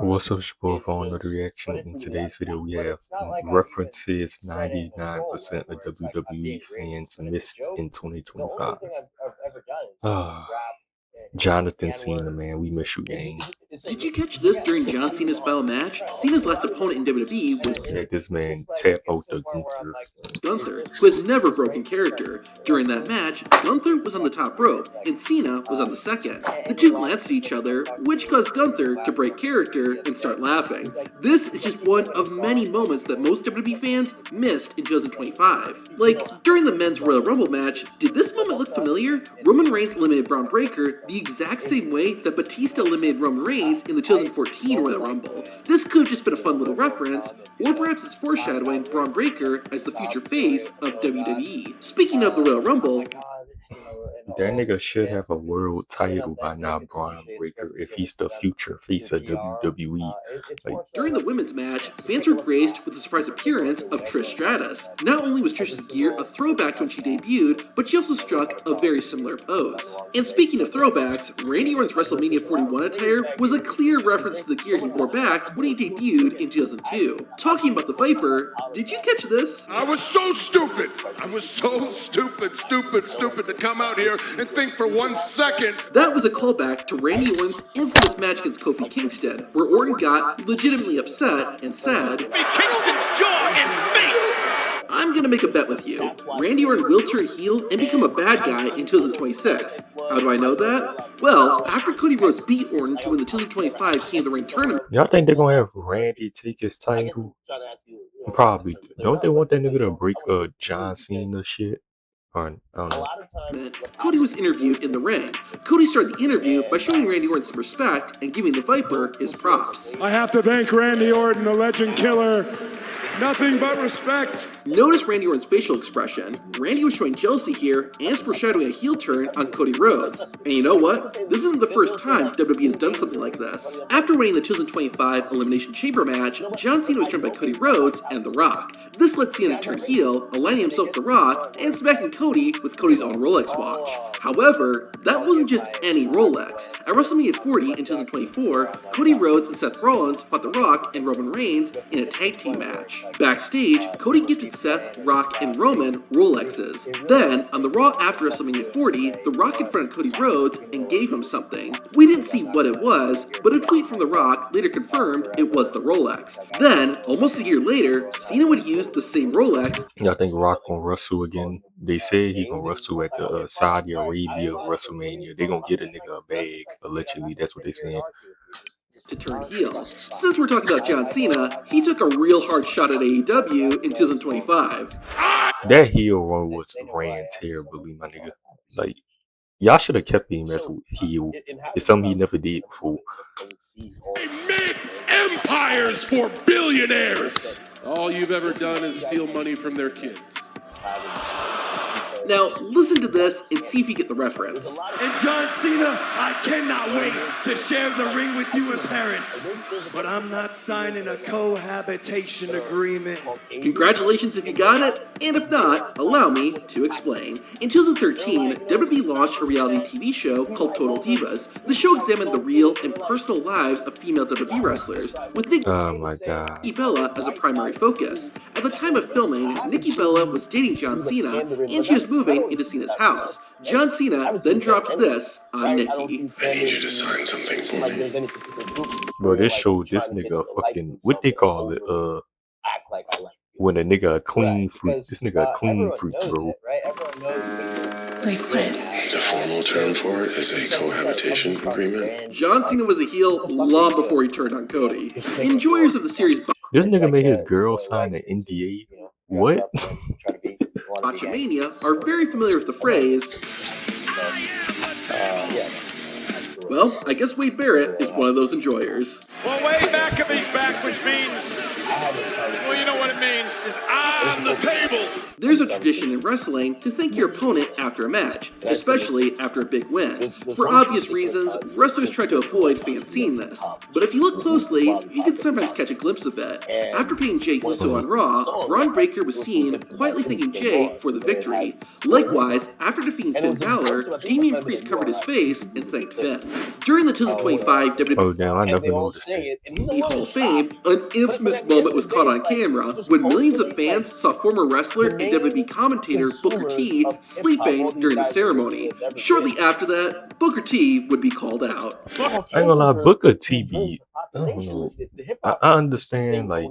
What's up, support for another reaction? In today's video, we have references 99% of WWE fans missed in 2025. Jonathan Cena, man, we miss you, gang. Did you catch this during John Cena's final match? Cena's last opponent in WWE was This man tap out the Gunther, who has never broken character. During that match, Gunther was on the top rope, and Cena was on the second. The two glanced at each other, which caused Gunther to break character and start laughing. This is just one of many moments that most WWE fans missed in 2025. Like, during the men's Royal Rumble match, did this moment look familiar? Roman Reigns eliminated Braun Breaker the exact same way that Batista eliminated Roman Reigns in the 2014 Royal Rumble. This could have just been a fun little reference, or perhaps it's foreshadowing Braun Breaker as the future face of WWE. Speaking of the Royal Rumble, that nigga should have a world title by now, Braun Breaker, if he's the future face of WWE. During the women's match, fans were graced with the surprise appearance of Trish Stratus. Not only was Trish's gear a throwback to when she debuted, but she also struck a very similar pose. And speaking of throwbacks, Randy Orton's WrestleMania 41 attire was a clear reference to the gear he wore back when he debuted in 2002. Talking about the Viper, did you catch this? I was so stupid! I was so stupid to come out here and think for 1 second. That was a callback to Randy Orton's infamous match against Kofi Kingston, where Orton got legitimately upset and said, Kingston, jaw and face! I'm gonna make a bet with you. Randy Orton will turn heel and become a bad guy in 2026. How do I know that? Well, after Cody Rhodes beat Orton to win the 2025 King of the Ring tournament. Y'all think they're gonna have Randy take his title? Probably. Don't they want that nigga to break John Cena shit? I don't know. Cody was interviewed in the ring. Cody started the interview by showing Randy Orton some respect and giving the Viper his props. I have to thank Randy Orton, the legend killer. Nothing but respect. Notice Randy Orton's facial expression. Randy was showing jealousy here and is foreshadowing a heel turn on Cody Rhodes. And you know what? This isn't the first time WWE has done something like this. After winning the 2025 Elimination Chamber match, John Cena was joined by Cody Rhodes and The Rock. This led Cena to turn heel, aligning himself with The Rock and smacking Cody with Cody's own Rolex watch. However, that wasn't just any Rolex. At WrestleMania 40 in 2024, Cody Rhodes and Seth Rollins fought The Rock and Roman Reigns in a tag team match. Backstage, Cody gifted Seth, Rock, and Roman Rolexes. Then, on the Raw after WrestleMania 40, The Rock confronted Cody Rhodes and gave him something. We didn't see what it was, but a tweet from The Rock later confirmed it was the Rolex. Then, almost a year later, Cena would use the same Rolex. Y'all think Rock gonna wrestle again? They said he gonna wrestle at the Saudi Arabia WrestleMania. They gonna get a nigga a bag, allegedly. That's what they saying. To turn heel. Since we're talking about John Cena, he took a real hard shot at AEW in 2025. That heel run was ran terribly, my nigga. Like, y'all should have kept him as a heel. It's something he never did before. They made empires for billionaires! All you've ever done is steal money from their kids. Now, listen to this and see if you get the reference. And John Cena, I cannot wait to share the ring with you in Paris. But I'm not signing a cohabitation agreement. Congratulations if you got it, and if not, allow me to explain. In 2013, WWE launched a reality TV show called Total Divas. The show examined the real and personal lives of female WWE wrestlers, with Nikki Bella as a primary focus. At the time of filming, Nikki Bella was dating John Cena, and she was moving into Cena's house. John Cena then dropped this on Nikki. I need you to sign something for me. Bro, this showed this nigga fucking, what they call it, when a nigga a clean fruit. This nigga a clean fruit, bro. Like what? The formal term for it is a cohabitation agreement. John Cena was a heel long before he turned on Cody. Enjoyers of the series This nigga made his girl sign an NDA. What? Botchamania are very familiar with the phrase, well, I guess Wade Barrett is one of those enjoyers. Well, Wade Barrett's back, which means Well, you know what it means. It's on the table. There's a tradition in wrestling to thank your opponent after a match, especially after a big win. For obvious reasons, wrestlers try to avoid fans seeing this. But if you look closely, you can sometimes catch a glimpse of it. After beating Jey Uso on Raw, Braun Breaker was seen quietly thanking Jey for the victory. Likewise, after defeating Finn Balor, Damian Priest covered his face and thanked Finn. During the 2025 Oh damn, I never noticed that. WWE Hall of Fame, an infamous moment was caught on camera when millions of fans saw former wrestler and WWE commentator Booker T sleeping during the ceremony. Shortly after that, Booker T would be called out. I ain't gonna lie, Booker T be, I don't know. I understand like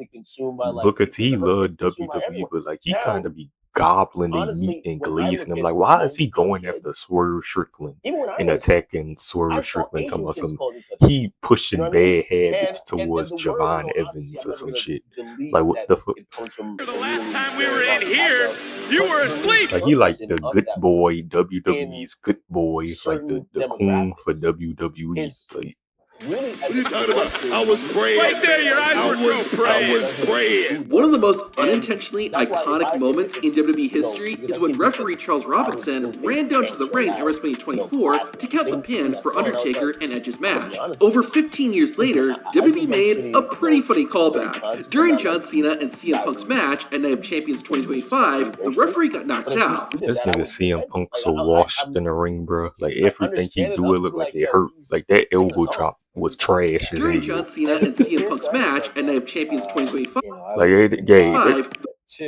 Booker T loved WWE, but like he kind of be gobbling the meat and glazing them. Like, why is he going after Swerve Strickland and attacking Swerve Strickland? Talking about some, he pushing bad habits towards Javon Evans or some shit. Like, what the fuck? The last time we were in here, you were asleep. Like, he like the good boy, WWE's good boy, like the coon for WWE. Like, What are you talking about? I was praying. Right there, your eyes I was praying. One of the most unintentionally iconic moments in WWE history is when referee Charles Robinson ran down to the ring at WrestleMania 24 to count the pin for Undertaker and Edge's match. Over 15 years later, WWE made a pretty funny callback. During John Cena and CM Punk's match at Night of Champions 2025, the referee got knocked out. this nigga CM Punk so washed in the ring, bro. Like, everything he do, it look like it hurt. Like, that elbow drop was trash as During hell. John Cena and CM Punk's match at Night of Champions 2025, Like,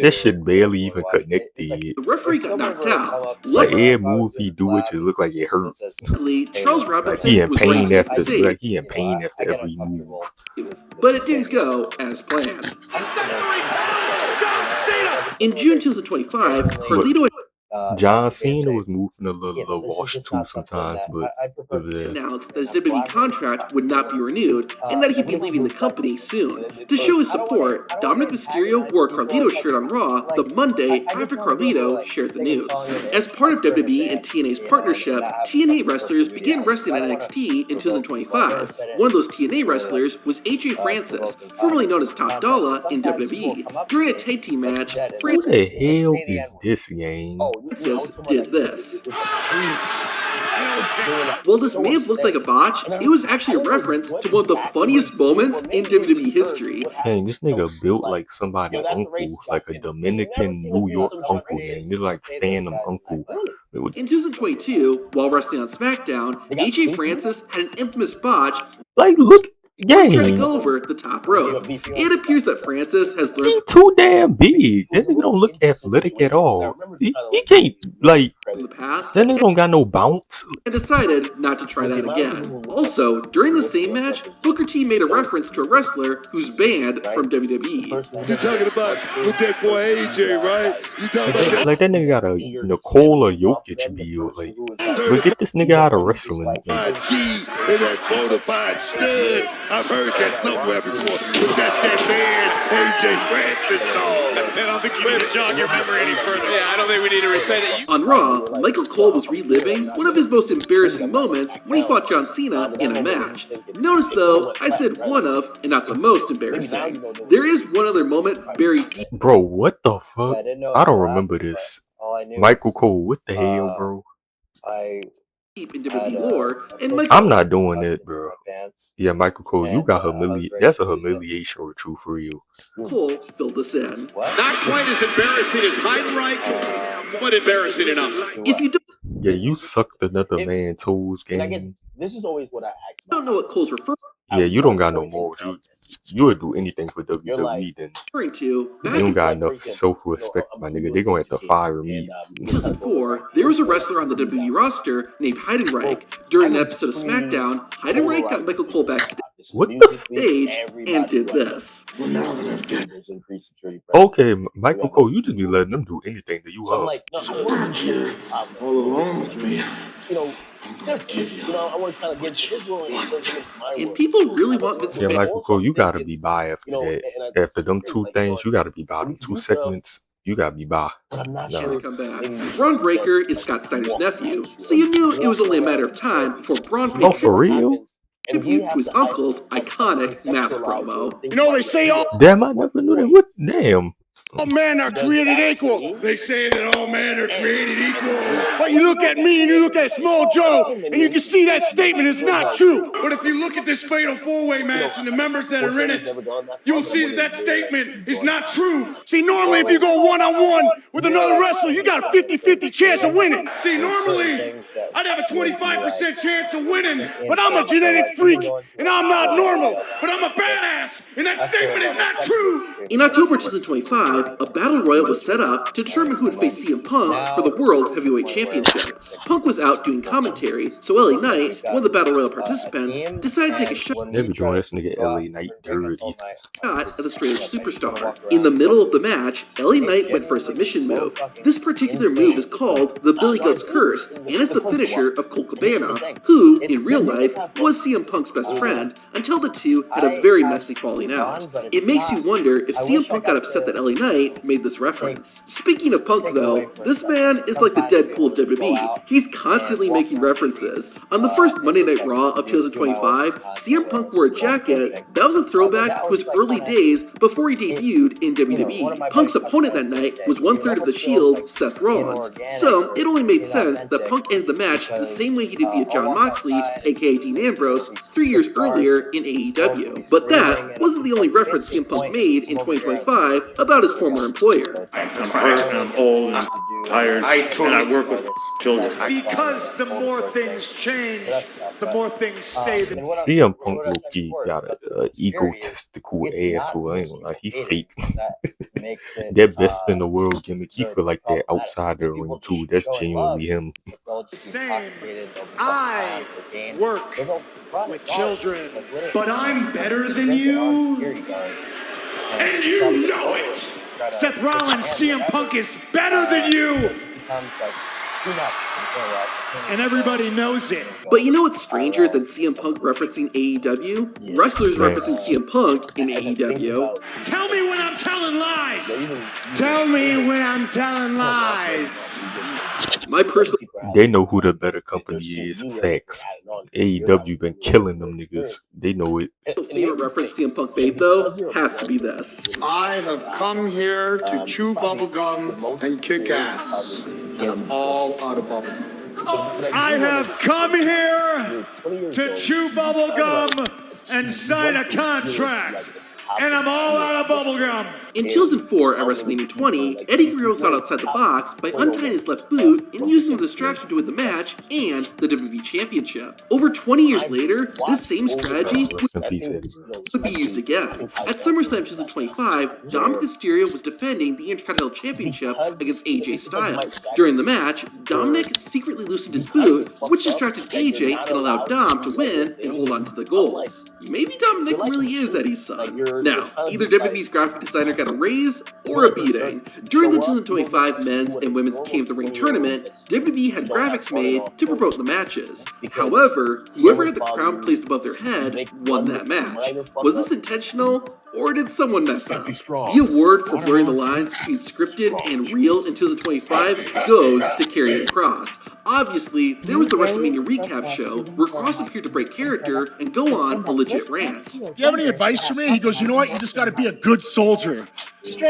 that shit barely even connected. the referee got knocked out. Like, every move he do, it just look like it hurt. Luckily, Charles Like, Robinson he in was ready pain to after, save, like, he in pain after every move. but it didn't go as planned. In June 2025, Carlito John Cena was moving a little washed too sometimes, but announced that his WWE contract would not be renewed and that he'd be leaving the company soon. To show his support, Dominic Mysterio wore a Carlito shirt on Raw the Monday after Carlito shared the news. As part of WWE and TNA's partnership, TNA wrestlers began wrestling at NXT in 2025. One of those TNA wrestlers was AJ Francis, formerly known as Top Dollar in WWE. During a tag team match, who the hell is this game? Francis did this. While this may have looked like a botch, it was actually a reference to one of the funniest moments in WWE history. Dang, this nigga built like somebody's uncle, like a Dominican New York uncle, man. This like Phantom uncle. In 2022, while wrestling on SmackDown, AJ Francis had an infamous botch Like, look, trying to gang, go over the top rope. It appears that Francis has he learned too damn big. That nigga don't look athletic at all. He can't, like, from the past that nigga don't got no bounce. and decided not to try that again. Also, during the same match, Booker T made a reference to a wrestler who's banned from WWE. You talking about with that boy AJ, right? You talking about that? Like, that nigga got a Nikola Jokic build. Like, but get this nigga out of wrestling. Man. G and that bona fide stud. I've heard that somewhere before, but that's that man, AJ Francis, dog. I don't think you need to jog your memory any further. Yeah, I don't think we need to recite it. On Raw, Michael Cole was reliving one of his most embarrassing moments when he fought John Cena in a match. Notice though, I said one of, and not the most embarrassing. There is one other moment buried deep Bro, what the fuck? I don't remember this. Michael Cole, what the hell, bro? in WWE lore, and Michael I'm not doing it, bro. Yeah, Michael Cole, you got that's a humiliation or true for you. Cole filled this in. Not quite as embarrassing as Heidenreich, but embarrassing enough. If you Yeah, you sucked another man's toes, game. This is always what I ask. don't know what Cole's Yeah, you don't got no morals. You would do anything for WWE then. referring to, You back don't in got enough self-respect, my nigga. They gonna have to fire me. 2004, there was a wrestler on the WWE roster named Heidenreich. During an episode of SmackDown, Heidenreich got Michael Cole backstage What the and did this. Okay, Michael Cole, you just be letting them do anything to you, huh? All along with me. And people really want Vince Yeah, McMahon Michael Cole, you gotta be by after that. After them two things, you gotta be by. Them 2 segments, you gotta be by. to come back. Braun Breaker is Scott Steiner's nephew, so you knew it was only a matter of time before Braun Oh, for real? tribute to his uncle's iconic math promo. You know, they say all Damn, I never knew that. What? Damn. men are created equal. They say that all men are created equal. But you look at me and you look at Small Joe, and you can see that statement is not true. But if you look at this fatal four-way match and the members that are in it, you'll see that that statement is not true. See, normally if you go one-on-one with another wrestler, you got a 50-50 chance of winning. See, normally I'd have a 25% chance of winning, but I'm a genetic freak, and I'm not normal. But I'm a badass, and that statement is not true. In October 2025, a battle royal was set up to determine who would face CM Punk for the World Heavyweight Championship. Punk was out doing commentary, so LA Knight, one of the battle royal participants, decided to take a shot They be doing this nigga LA Knight dirty. at the straight edge superstar. In the middle of the match, LA Knight went for a submission move. This particular move is called the Billy Guts Curse, and is the finisher of Colt Cabana, who, in real life, was CM Punk's best friend, until the two had a very messy falling out. It makes you wonder if CM Punk got upset that LA Knight made this reference. Speaking of Punk though, this man is like the Deadpool of WWE. He's constantly making references. On the first Monday Night Raw of 2025, CM Punk wore a jacket that was a throwback to his early days before he debuted in WWE. Punk's opponent that night was one-third of the Shield, Seth Rollins. So it only made sense that Punk ended the match the same way he defeated John Moxley, aka Dean Ambrose, 3 years earlier in AEW. But that wasn't the only reference CM Punk made in 2025 about his former employer. I'm hurt and I'm old and tired, and I work with children. Because the more things change, the more things stay the CM Punk low-key got a egotistical asshole. I ain't gonna lie, he fake. That best in the world gimmick, he feel like that outside the ring too. That's genuinely him. same. I work with children, but I'm better than you, and you know it. Seth Rollins, CM Punk is better than you, and everybody knows it. But you know what's stranger than CM Punk referencing AEW? Wrestlers referencing CM Punk in AEW. Tell me when I'm telling lies. Tell me when I'm telling lies. My personal They know who the better company is. Facts. AEW been killing them niggas. They know it. favorite reference CM Punk made, though, has to be this. I have come here to chew bubblegum and kick ass, and I'm all out of bubblegum. I have come here to chew bubblegum and sign a contract, and I'm all out of bubblegum. In 2004, at WrestleMania 20, Eddie Guerrero thought outside the box by untying his left boot and using the distraction to win the match and the WWE Championship. Over 20 years later, this same strategy Rest in peace, Eddie. would be used again. At SummerSlam 2025, Dominic Mysterio was defending the Intercontinental Championship against AJ Styles. During the match, Dominic secretly loosened his boot, which distracted AJ and allowed Dom to win and hold on to the gold. Maybe Dominic really is Eddie's son. Now, either WWE's graphic designer got a raise or a beating. During the 2025 men's and women's King of the Ring tournament, WWE had graphics made to promote the matches. However, whoever had the crown placed above their head won that match. Was this intentional, or did someone mess up? The award for blurring the lines between scripted and real in 2025 goes to Karrion Kross. Obviously, there was the WrestleMania recap show where Kross appeared to break character and go on a legit rant. Do you have any advice for me? He goes, you know what? You just got to be a good soldier.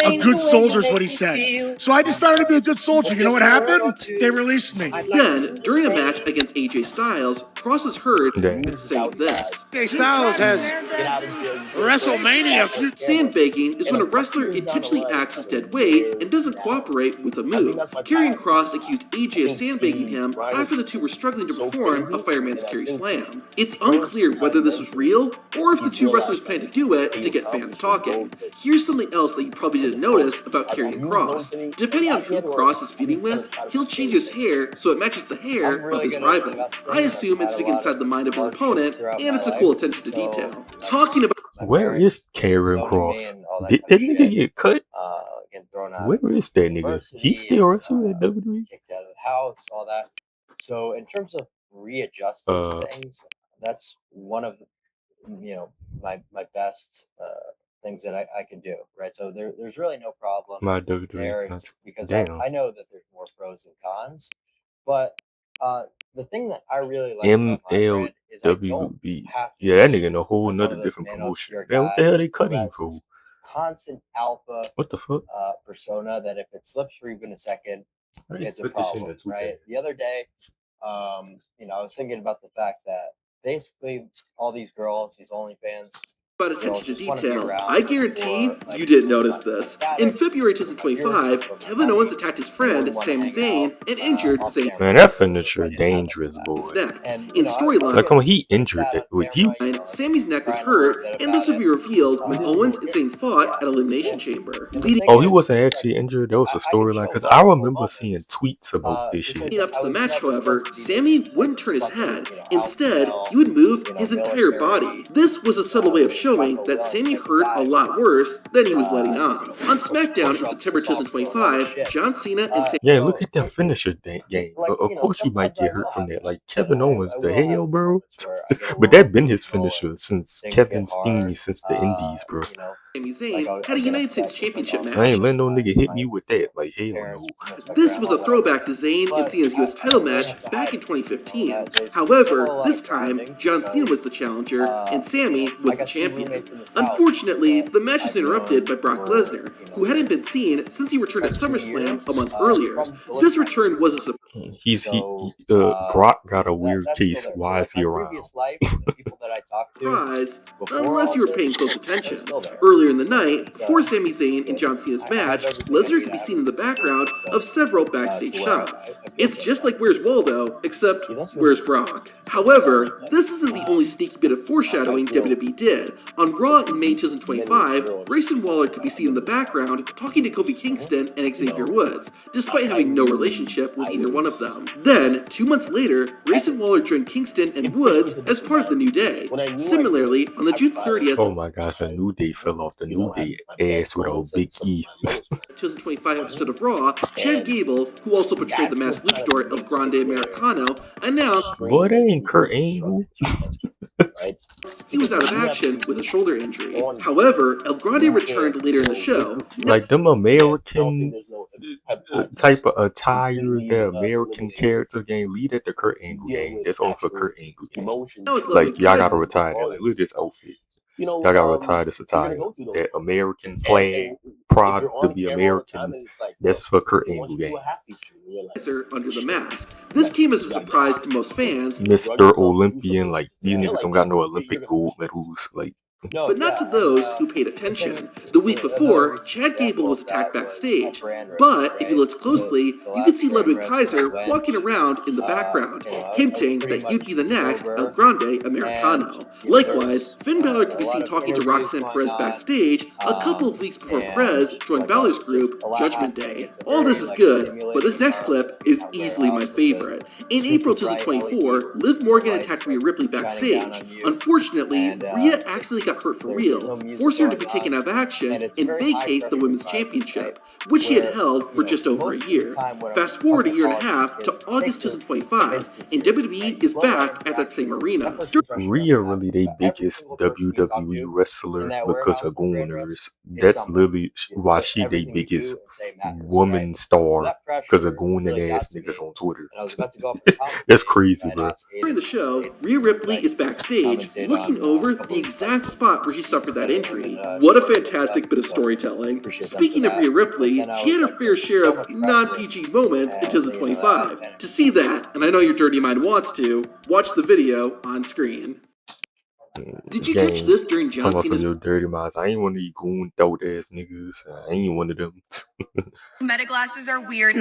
A good soldier is what he said. So I decided to be a good soldier. You know what happened? They released me. Then, during a match against AJ Styles, Kross is heard saying this. AJ Styles has WrestleMania. Sandbagging is when a wrestler intentionally acts as dead weight and doesn't cooperate with a move. Karrion Kross accused AJ of sandbagging him after the two were struggling to perform a fireman's carry slam. It's unclear whether this was real or if the two wrestlers planned to do it to get fans talking. Here's something else that you probably didn't notice about Karrion Kross. Depending on who Kross is feuding with, he'll change his hair so it matches the hair of his rival. I assume it's to get inside the mind of his opponent, and it's a cool attention to detail. Talking about Where is Karrion Kross? Did that nigga get cut? Where is that nigga? He still wrestling at WWE? Kicked out of the house, all that. So in terms of readjusting things, that's one of my best things that I can do, right? So there's really no problem My WWE there contract. because Damn. I know that there's more pros than cons, but the thing that I really like about my brand is I don't MLWB. have to Yeah, that be nigga in a whole like one nother of those different promotion. manosphere Man, what the hell guys they who cutting has for? this constant alpha What the fuck? persona that if it slips for even a second, How they it's a split this shit problem, into two right? things? The other day, you know, I was thinking about the fact that basically all these girls, these OnlyFans About girls, attention to just want to be detail, around I guarantee for like you didn't notice my this. status, In February for my viewership, 2025, for my Kevin money. Owens attacked his I friend really want to Sami hang Zayn out and injured off Zayn. camera. Man, that So I finisher didn't have them dangerous, for that. boy. Neck. And In you know, I storyline, Like, come on, he get injured sad that. on Like, camera, he. you know, Sammy's neck was crying a little hurt, bit and this about would be it. revealed when Owens and Zayn fought Yeah. at Elimination Chamber. And the Leading thing Oh, he is, wasn't it's actually like injured. That was a I can storyline. show Because I vulnerable remember seeing moments tweets about this shit. because up to I the was match, never however, supposed to be Sammy this wouldn't like turn his fucking, head. you know, Instead, alpha he would move male, his you know, entire military body. This was a subtle way of showing Jocko that Willink Sammy type of hurt guy a who lot worse than he was letting on. you know, On SmackDown in September push up for a lot of 2025, shit. John Cena and Sami Yeah, look So at that finisher game. like, Of you know, course, he might sometimes I get hurt will from have that. those. Like, Kevin Owens, I the will have hell, those bro? moments where I get a But little that been his emotional and finisher since things Kevin get hard. Steen, since the Indies, bro. You know, Zayn like had I'll a get United States upset because my Championship mom I ain't match. letting no my nigga hit me with that. Like, hell no. parents, you know, my This grandma, was a whatever. throwback to Zayn and But Cena's US I title don't really match have to back hide in it. 2015. You know, there's still However, a lot this of time, grounding John Cena was because, the challenger and you Sammy know, was I the got two champion. roommates in this house Unfortunately, that the match was I've interrupted by known Brock for, Lesnar, you know, who hadn't been seen since he returned at like 2 SummerSlam a years month earlier. from the This last return was a surprise. So Brock got a you know, weird that's still case. there. So Why is like he my around? previous life and the people that I talked to before Unless all you were this, paying close they're attention. still there. Earlier in the So night, it's before Sami Zayn and John Cena's I have match, everything I Lesnar need. could I be have seen in a the good support background system of several to backstage where shots. I feel It's good just about like Where's Waldo, except it. That's Where's Brock? However, this isn't the only sneaky bit of foreshadowing WWE did. On Raw in May 2025, Grayson Waller could be seen in the background talking to Kofi Kingston and Xavier Woods, despite having no relationship with either one of them. Then, 2 months later, Grayson Waller joined Kingston and Woods as part of the New Day. Similarly, on the June 30th, Oh my gosh, a New Day fell off the New Day ass with a big E. 2025 episode of Raw, Chad Gable, who also portrayed the masked luchador El Grande Americano, announced Boy, that ain't Kurt Angle. he was out of action with a shoulder injury. However, El Grande returned later in the show. Like them American type of attires that American characters game, lead at the Kurt Angle game. That's only for Kurt Angle game. Now with Like, Ludwig y'all Kaiser, gotta retire that. Like, look at this outfit. Y'all gotta retire this attire. That American flag, proud to be American. That's for Kurt Angle game. under the mask. This came as a surprise to most fans, Mr. Olympian, like, these niggas don't got no Olympic gold medals. Like, but not to those who paid attention. The week before, Chad Gable was attacked backstage, but if you looked closely, you could see Ludwig Kaiser walking around in the background, hinting that he'd be the next El Grande Americano. Likewise, Finn Balor could be seen talking to Roxanne Perez backstage a couple of weeks before Perez joined Balor's group, Judgment Day. All this is good, but this next clip is easily my favorite. In April 2024, Liv Morgan attacked Rhea Ripley backstage. Unfortunately, Rhea accidentally got hurt for real, forcing her to be taken out of action and vacate the Women's Championship, which she had held for just over a year. Fast forward a year and a half to August 2025, and WWE is back at that same arena. Rhea really they biggest WWE wrestler because of Gooners. That's literally why she they biggest woman star, because of gooning ass niggas on Twitter. That's crazy, bro. During the show, Rhea Ripley is backstage, looking over the exact spot where she suffered that injury. What a fantastic bit of storytelling. Speaking of Rhea Ripley, she had her fair share of non-PG moments in 2025. To see that, and I know your dirty mind wants to, watch the video on screen. Did you catch this during John Cena's Cena's your dirty minds? I ain't one of these goon throat ass niggas. I ain't one of them. Meta glasses are weird.